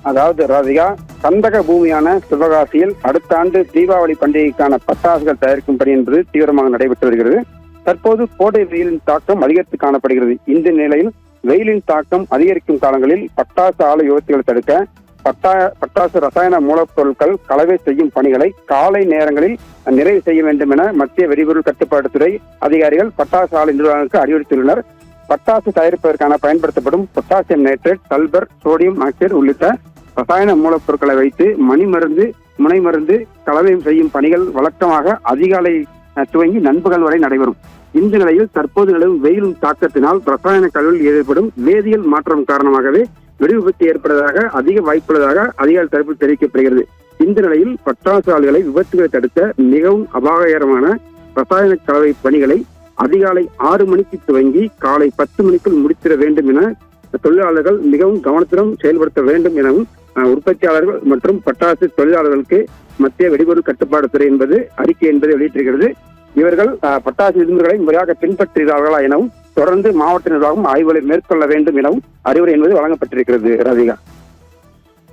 அதாவது ராதிகா, கந்தக பூமியான சிவகாசியில் அடுத்த ஆண்டு தீபாவளி பண்டிகைக்கான பட்டாசுகள் தயாரிக்கும் பணி என்பது தீவிரமாக நடைபெற்று வருகிறது. தற்போது கோடை வெயிலின் தாக்கம் அதிகரித்து காணப்படுகிறது. இந்த நிலையில் வெயிலின் தாக்கம் அதிகரிக்கும் காலங்களில் பட்டாசு ஆலை விபத்துகளை தடுக்க பட்டாசு ரசாயன மூலப்பொருட்கள் கலவை செய்யும் பணிகளை காலை நேரங்களில் நிறைவு செய்ய வேண்டும் என மத்திய வெடிபொருள் கட்டுப்பாட்டுத்துறை அதிகாரிகள் பட்டாசு ஆலை நிர்வாகங்களுக்கு அறிவுறுத்தியுள்ளனர். பட்டாசு தயாரிப்பதற்கான பயன்படுத்தப்படும் potassium nitrate, sulphur, sodium oxide உள்ளிட்ட ரசாயன மூலப்பொருட்களை வைத்து மணிமருந்து, முனை மருந்து கலவை செய்யும் பணிகள் வழக்கமாக அதிகாலை துவங்கி நண்பகல் வரை நடைபெறும். இந்த நிலையில் தற்போது நிலவும் வெயிலும் தாக்கத்தினால் ரசாயன கலவையில் ஏற்படும் வேதியியல் மாற்றம் காரணமாகவே வெடி விபத்து ஏற்படுவதாக அதிக வாய்ப்புள்ளதாக அதிகாரி தரப்பில் தெரிவிக்கப்படுகிறது. இந்த நிலையில் பட்டாசு ஆலைகளை விபத்துகளை தடுக்க மிகவும் அபாயகரமான ரசாயன கலவை பணிகளை அதிகாலை 6 மணிக்கு துவங்கி காலை 10 மணிக்குள் முடித்திட வேண்டும் என தொழிலாளர்கள் மிகவும் கவனத்துடன் செயல்படுத்த வேண்டும் எனவும் உற்பத்தியாளர்கள் மற்றும் பட்டாசு தொழிலாளர்களுக்கு மத்திய வெடிபொருள் கட்டுப்பாட்டுத்துறை அறிக்கை வெளியிட்டிருக்கிறது. இவர்கள் பட்டாசு விதிமுறைகளை முறையாக பின்பற்றுகிறார்களா எனவும் தொடர்ந்து மாவட்ட நிர்வாகம் ஆய்வுகளை மேற்கொள்ள வேண்டும் எனவும் அறிவுரை வழங்கப்பட்டிருக்கிறது. ராதிகா.